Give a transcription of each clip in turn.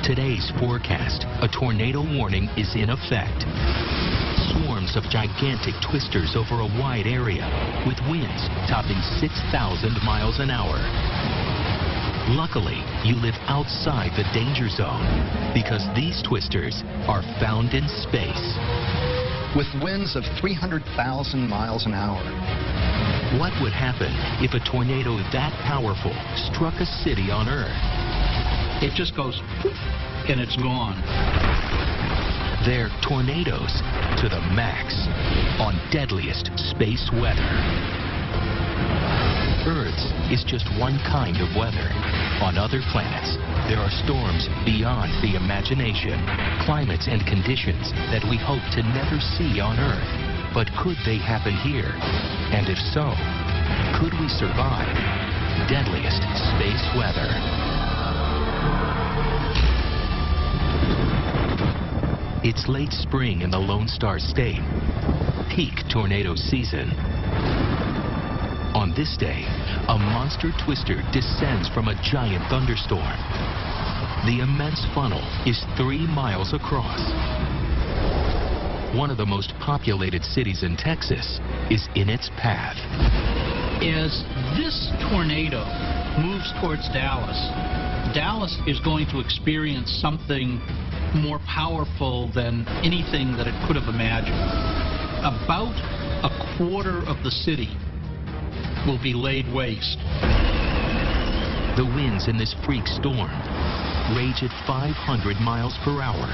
Today's forecast, a tornado warning is in effect. Swarms of gigantic twisters over a wide area, with winds topping 6,000 miles an hour. Luckily, you live outside the danger zone, because these twisters are found in space. With winds of 300,000 miles an hour. What would happen if a tornado that powerful struck a city on Earth? It just goes poof, and it's gone. They're tornadoes to the max on Deadliest Space Weather. Earth's is just one kind of weather. On other planets, there are storms beyond the imagination, climates and conditions that we hope to never see on Earth. But could they happen here? And if so, could we survive Deadliest Space Weather? It's late spring in the Lone Star State, peak tornado season. On this day, a monster twister descends from a giant thunderstorm. The immense funnel is 3 miles across. One of the most populated cities in Texas is in its path. As this tornado moves towards Dallas, Dallas is going to experience something more powerful than anything that it could have imagined. About a quarter of the city will be laid waste. The winds in this freak storm rage at 500 miles per hour.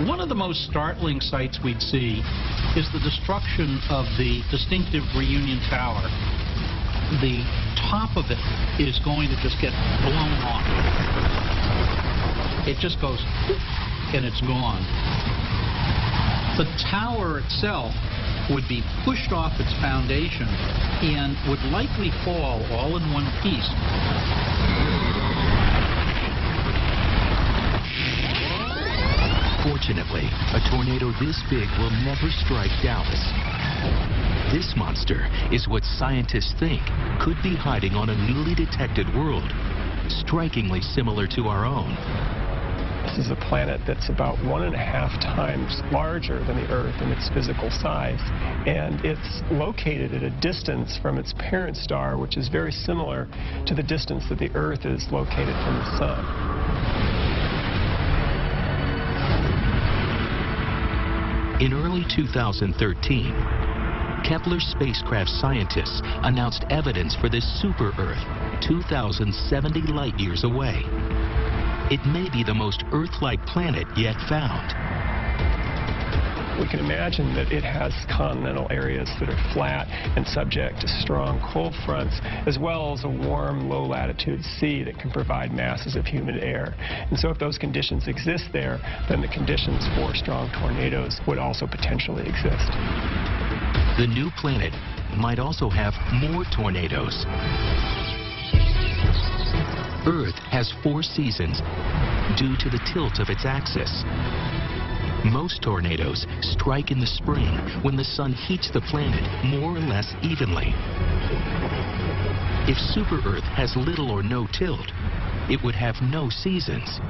One of the most startling sights we'd see is the destruction of the distinctive Reunion Tower. The top of it is going to just get blown off. It just goes poof, and it's gone. The tower itself would be pushed off its foundation and would likely fall all in one piece. Fortunately, a tornado this big will never strike Dallas. This monster is what scientists think could be hiding on a newly detected world, strikingly similar to our own. This is a planet that's about 1.5 times larger than the Earth in its physical size, and it's located at a distance from its parent star, which is very similar to the distance that the Earth is located from the Sun. In early 2013, Kepler spacecraft scientists announced evidence for this super-Earth 2,070 light-years away. It may be the most Earth-like planet yet found. We can imagine that it has continental areas that are flat and subject to strong cold fronts, as well as a warm, low-latitude sea that can provide masses of humid air. And so if those conditions exist there, then the conditions for strong tornadoes would also potentially exist. The new planet might also have more tornadoes. Earth has 4 seasons due to the tilt of its axis. Most tornadoes strike in the spring when the sun heats the planet more or less evenly. If super-Earth has little or no tilt, it would have no seasons,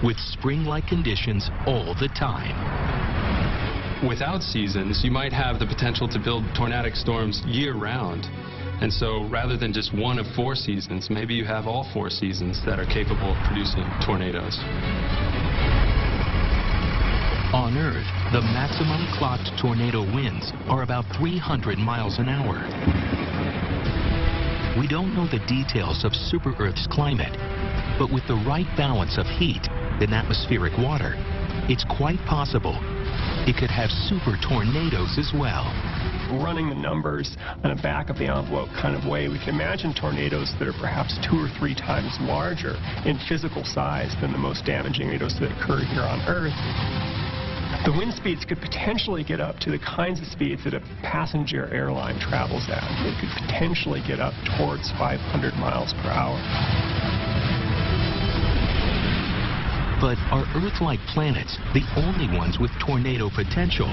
with spring-like conditions all the time. Without seasons, you might have the potential to build tornadic storms year-round. And so rather than just one of 4 seasons, maybe you have all 4 seasons that are capable of producing tornadoes. On Earth, the maximum clocked tornado winds are about 300 miles an hour. We don't know the details of super-Earth's climate, but with the right balance of heat and atmospheric water, it's quite possible it could have super tornadoes as well. Running the numbers on a back-of-the-envelope kind of way, we can imagine tornadoes that are perhaps 2 or 3 times larger in physical size than the most damaging tornadoes that occur here on Earth. The wind speeds could potentially get up to the kinds of speeds that a passenger airline travels at. They could potentially get up towards 500 miles per hour. But are Earth-like planets the only ones with tornado potential?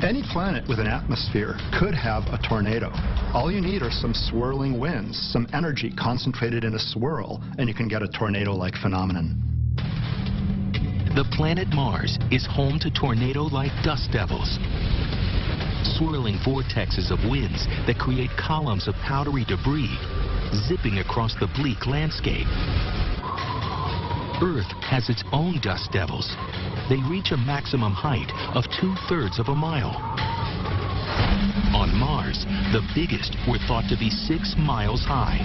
Any planet with an atmosphere could have a tornado. All you need are some swirling winds, some energy concentrated in a swirl, and you can get a tornado-like phenomenon. The planet Mars is home to tornado-like dust devils, swirling vortexes of winds that create columns of powdery debris zipping across the bleak landscape. Earth has its own dust devils. They reach a maximum height of 2/3 of a mile. On Mars, the biggest were thought to be 6 miles high,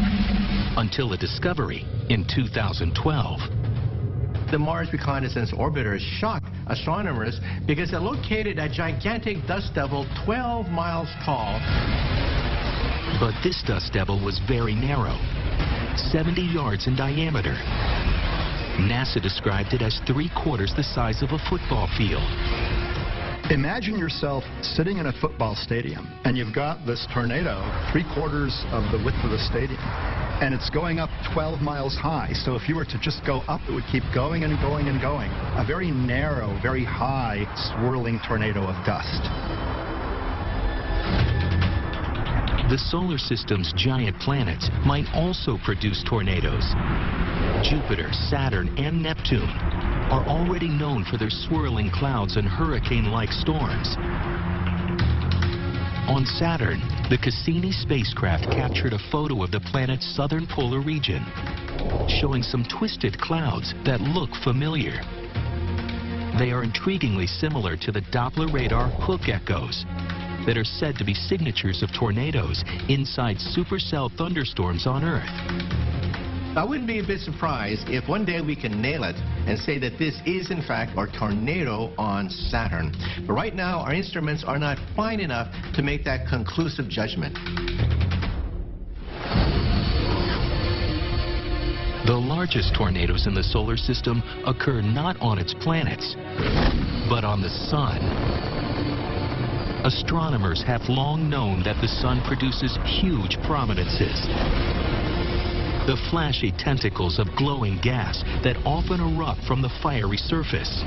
until a discovery in 2012. The Mars Reconnaissance Orbiter shocked astronomers because it located a gigantic dust devil 12 miles tall. But this dust devil was very narrow, 70 yards in diameter. NASA described it as 3/4 the size of a football field. Imagine yourself sitting in a football stadium, and you've got this tornado 3/4 of the width of the stadium, and it's going up 12 miles high. So if you were to just go up, it would keep going and going and going. A very narrow, very high, swirling tornado of dust. The solar system's giant planets might also produce tornadoes. Jupiter, Saturn, and Neptune are already known for their swirling clouds and hurricane-like storms. On Saturn, the Cassini spacecraft captured a photo of the planet's southern polar region, showing some twisted clouds that look familiar. They are intriguingly similar to the Doppler radar hook echoes that are said to be signatures of tornadoes inside supercell thunderstorms on Earth. I wouldn't be a bit surprised if one day we can nail it and say that this is in fact a tornado on Saturn. But right now our instruments are not fine enough to make that conclusive judgment. The largest tornadoes in the solar system occur not on its planets, but on the sun. Astronomers have long known that the sun produces huge prominences. The flashy tentacles of glowing gas that often erupt from the fiery surface.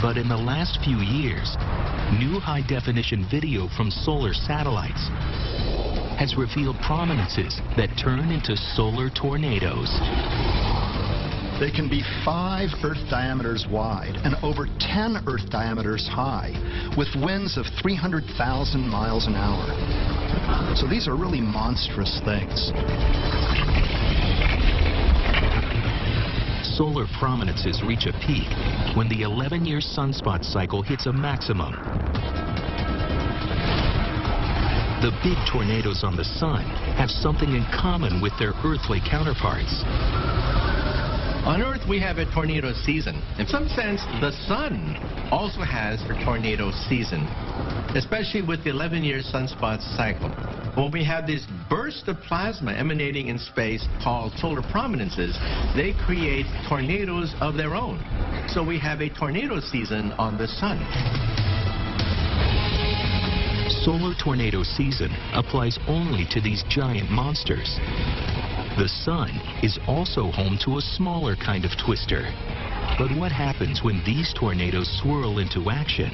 But in the last few years, new high-definition video from solar satellites has revealed prominences that turn into solar tornadoes. They can be 5 Earth diameters wide and over 10 Earth diameters high, with winds of 300,000 miles an hour. So these are really monstrous things. Solar prominences reach a peak when the 11-year sunspot cycle hits a maximum. The big tornadoes on the sun have something in common with their earthly counterparts. On Earth, we have a tornado season. In some sense, the sun also has a tornado season, especially with the 11-year sunspot cycle. When we have this burst of plasma emanating in space called solar prominences, they create tornadoes of their own. So we have a tornado season on the sun. Solar tornado season applies only to these giant monsters. The sun is also home to a smaller kind of twister. But what happens when these tornadoes swirl into action?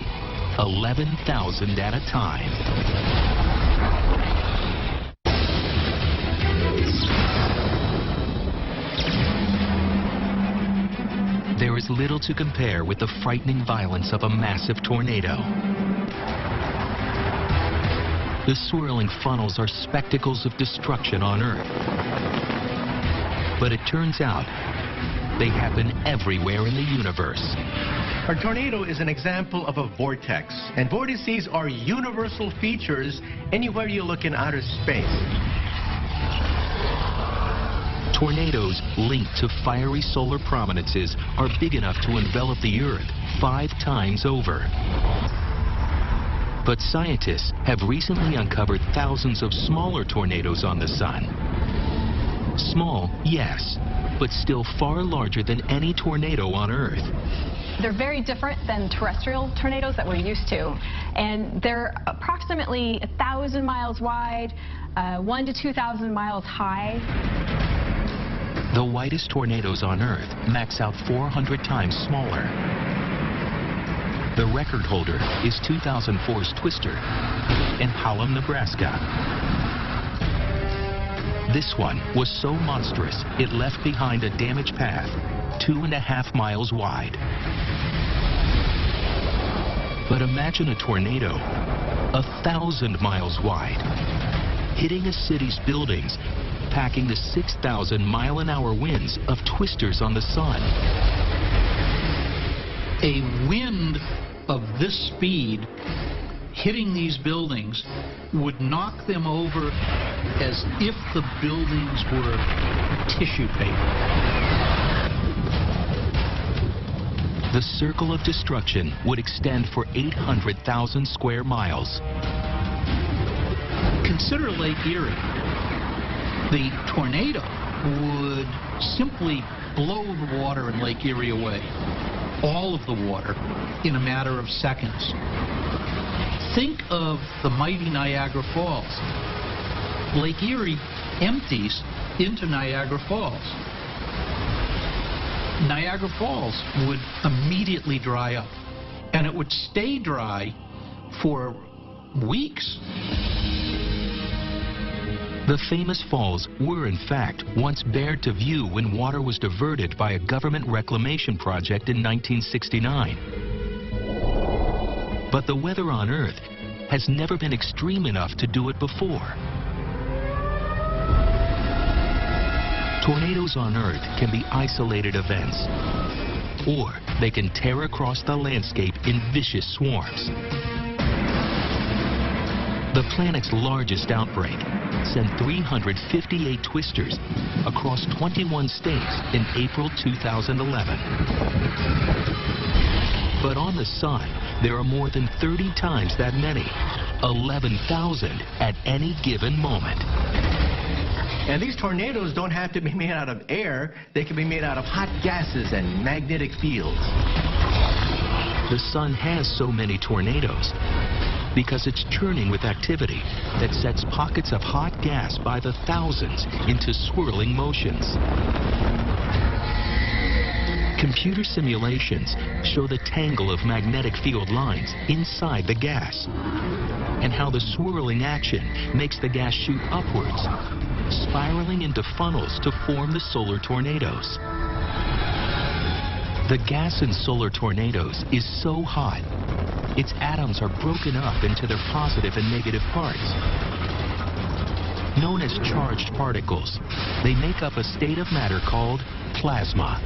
11,000 at a time. There is little to compare with the frightening violence of a massive tornado. The swirling funnels are spectacles of destruction on Earth. But it turns out they happen everywhere in the universe. A tornado is an example of a vortex, and vortices are universal features anywhere you look in outer space. Tornadoes linked to fiery solar prominences are big enough to envelop the Earth 5 times over. But scientists have recently uncovered thousands of smaller tornadoes on the sun. Small, yes, but still far larger than any tornado on Earth. They're very different than terrestrial tornadoes that we're used to. And they're approximately 1,000 miles wide, 1,000 to 2,000 miles high. The widest tornadoes on Earth max out 400 times smaller. The record holder is 2004's Twister in Hallam, Nebraska. This one was so monstrous, it left behind a damaged path 2.5 miles wide. But imagine a tornado 1,000 miles wide, hitting a city's buildings, packing the 6,000-mile-an-hour winds of twisters on the sun. A wind of this speed hitting these buildings would knock them over as if the buildings were tissue paper. The circle of destruction would extend for 800,000 square miles. Consider Lake Erie. The tornado would simply blow the water in Lake Erie away, all of the water, in a matter of seconds. Think of the mighty Niagara Falls. Lake Erie empties into Niagara Falls. Niagara Falls would immediately dry up, and it would stay dry for weeks. The famous falls were, in fact, once bared to view when water was diverted by a government reclamation project in 1969. But the weather on Earth has never been extreme enough to do it before. Tornadoes on Earth can be isolated events, or they can tear across the landscape in vicious swarms. The planet's largest outbreak sent 358 twisters across 21 states in April 2011. But on the Sun, there are more than 30 times that many, 11,000 at any given moment. And these tornadoes don't have to be made out of air. They can be made out of hot gases and magnetic fields. The Sun has so many tornadoes because it's churning with activity that sets pockets of hot gas by the thousands into swirling motions. Computer simulations show the tangle of magnetic field lines inside the gas and how the swirling action makes the gas shoot upwards, spiraling into funnels to form the solar tornadoes. The gas in solar tornadoes is so hot, its atoms are broken up into their positive and negative parts. Known as charged particles, they make up a state of matter called plasma.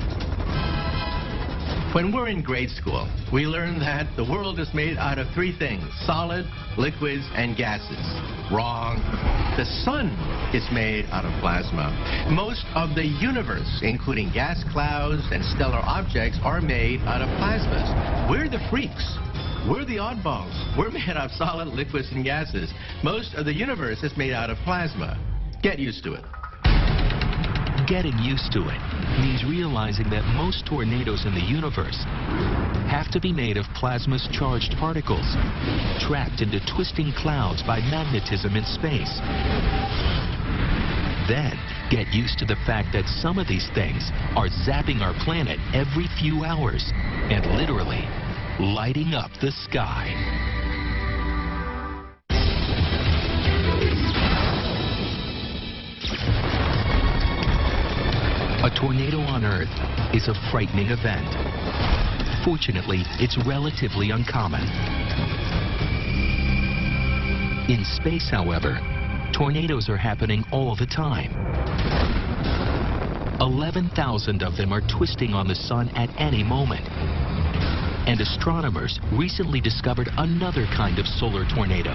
When we're in grade school, we learn that the world is made out of 3 things: solid, liquids, and gases. Wrong. The sun is made out of plasma. Most of the universe, including gas clouds and stellar objects, are made out of plasmas. We're the freaks. We're the oddballs. We're made out of solid, liquids, and gases. Most of the universe is made out of plasma. Get used to it. Getting used to it means realizing that most tornadoes in the universe have to be made of plasma's charged particles, trapped into twisting clouds by magnetism in space. Then, get used to the fact that some of these things are zapping our planet every few hours and literally lighting up the sky. A tornado on Earth is a frightening event. Fortunately, it's relatively uncommon. In space, however, tornadoes are happening all the time. 11,000 of them are twisting on the Sun at any moment. And astronomers recently discovered another kind of solar tornado.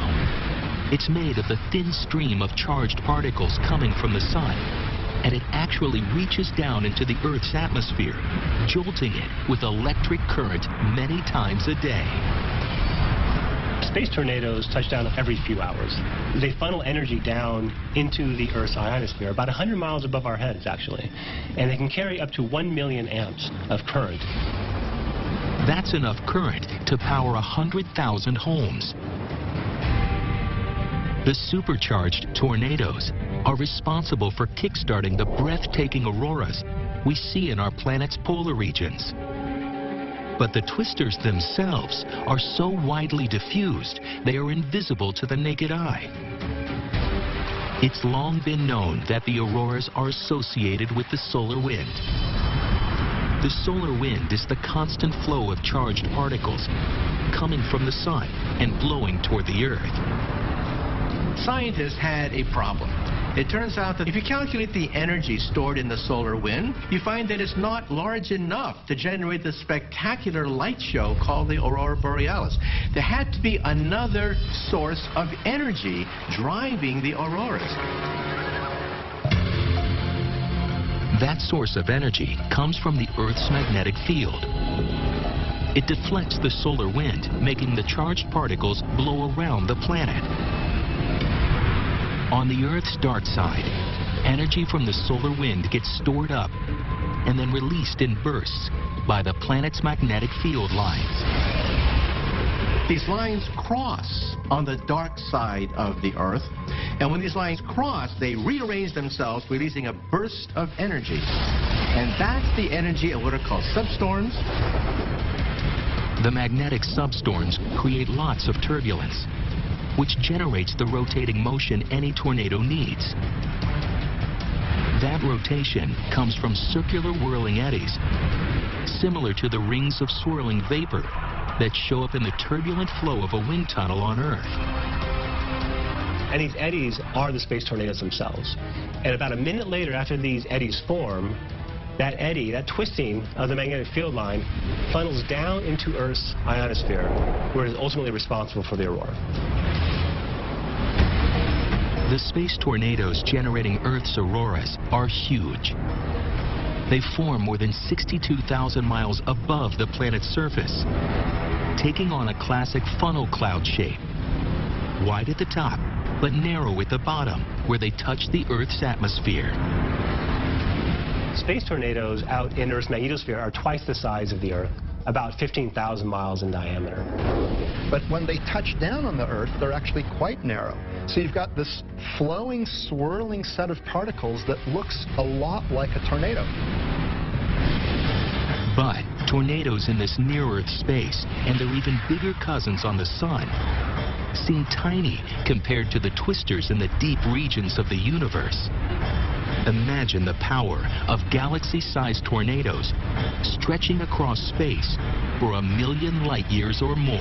It's made of the thin stream of charged particles coming from the Sun, and it actually reaches down into the Earth's atmosphere, jolting it with electric current many times a day. Space tornadoes touch down every few hours. They funnel energy down into the Earth's ionosphere, about 100 miles above our heads, actually. And they can carry up to 1 million amps of current. That's enough current to power 100,000 homes. The supercharged tornadoes are responsible for kickstarting the breathtaking auroras we see in our planet's polar regions. But the twisters themselves are so widely diffused, they are invisible to the naked eye. It's long been known that the auroras are associated with the solar wind. The solar wind is the constant flow of charged particles coming from the sun and blowing toward the Earth. Scientists had a problem. It turns out that if you calculate the energy stored in the solar wind, you find that it's not large enough to generate the spectacular light show called the aurora borealis. There had to be another source of energy driving the auroras. That source of energy comes from the Earth's magnetic field. It deflects the solar wind, making the charged particles blow around the planet. On the Earth's dark side, energy from the solar wind gets stored up and then released in bursts by the planet's magnetic field lines. These lines cross on the dark side of the Earth, and when these lines cross, they rearrange themselves, releasing a burst of energy. And that's the energy of what are called substorms. The magnetic substorms create lots of turbulence, which generates the rotating motion any tornado needs. That rotation comes from circular whirling eddies, similar to the rings of swirling vapor that show up in the turbulent flow of a wind tunnel on Earth. And these eddies are the space tornadoes themselves. And about a minute later, after these eddies form, that eddy, that twisting of the magnetic field line, funnels down into Earth's ionosphere, where it is ultimately responsible for the aurora. The space tornadoes generating Earth's auroras are huge. They form more than 62,000 miles above the planet's surface, taking on a classic funnel cloud shape. Wide at the top, but narrow at the bottom, where they touch the Earth's atmosphere. Space tornadoes out in Earth's magnetosphere are twice the size of the Earth, about 15,000 miles in diameter. But when they touch down on the Earth, they're actually quite narrow. So you've got this flowing, swirling set of particles that looks a lot like a tornado. But tornadoes in this near-Earth space and their even bigger cousins on the sun seem tiny compared to the twisters in the deep regions of the universe. Imagine the power of galaxy-sized tornadoes stretching across space for 1 million light years or more.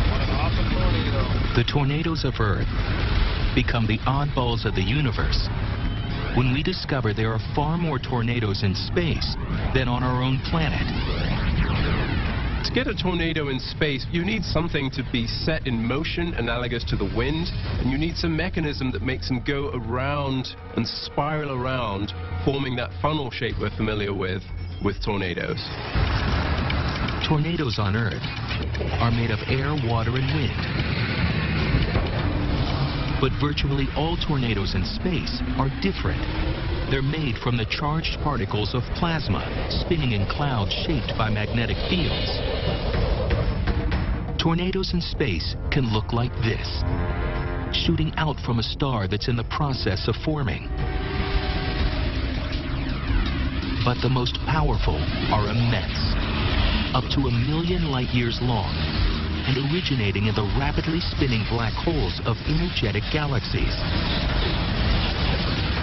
What an awesome tornado. The tornadoes of Earth become the oddballs of the universe when we discover there are far more tornadoes in space than on our own planet. To get a tornado in space, you need something to be set in motion analogous to the wind, and you need some mechanism that makes them go around and spiral around, forming that funnel shape we're familiar with tornadoes. Tornadoes on Earth are made of air, water, and wind. But virtually all tornadoes in space are different. They're made from the charged particles of plasma spinning in clouds shaped by magnetic fields. Tornadoes in space can look like this, shooting out from a star that's in the process of forming. But the most powerful are immense, up to 1 million light years long, and originating in the rapidly spinning black holes of energetic galaxies.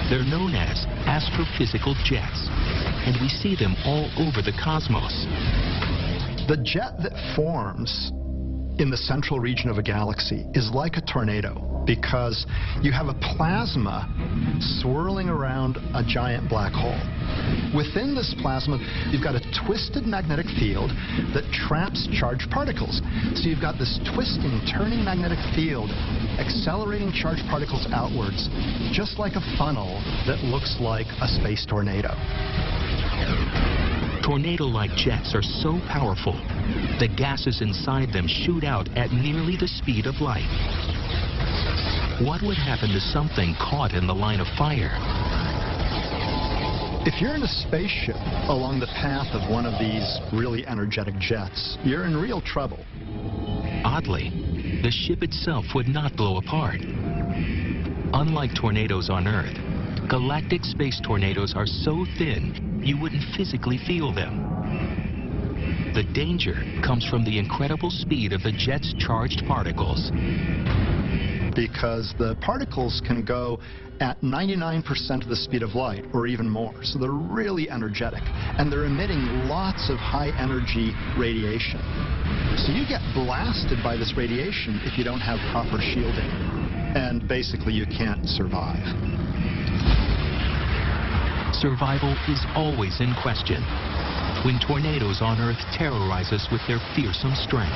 They're known as astrophysical jets, and we see them all over the cosmos. The jet that forms in the central region of a galaxy is like a tornado because you have a plasma swirling around a giant black hole. Within this plasma, you've got a twisted magnetic field that traps charged particles. So you've got this twisting, turning magnetic field accelerating charged particles outwards, just like a funnel that looks like a space tornado. Tornado-like jets are so powerful, the gases inside them shoot out at nearly the speed of light. What would happen to something caught in the line of fire? If you're in a spaceship along the path of one of these really energetic jets, you're in real trouble. Oddly, the ship itself would not blow apart. Unlike tornadoes on Earth, galactic space tornadoes are so thin you wouldn't physically feel them. The danger comes from the incredible speed of the jet's charged particles. Because the particles can go at 99% of the speed of light, or even more. So they're really energetic, and they're emitting lots of high-energy radiation. So you get blasted by this radiation if you don't have proper shielding, and basically you can't survive. Survival is always in question when tornadoes on Earth terrorize us with their fearsome strength.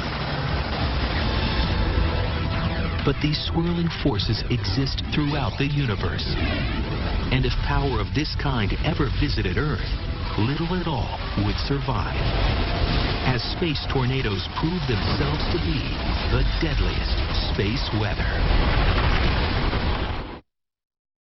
But these swirling forces exist throughout the universe. And if power of this kind ever visited Earth, little at all would survive. As space tornadoes prove themselves to be the deadliest space weather.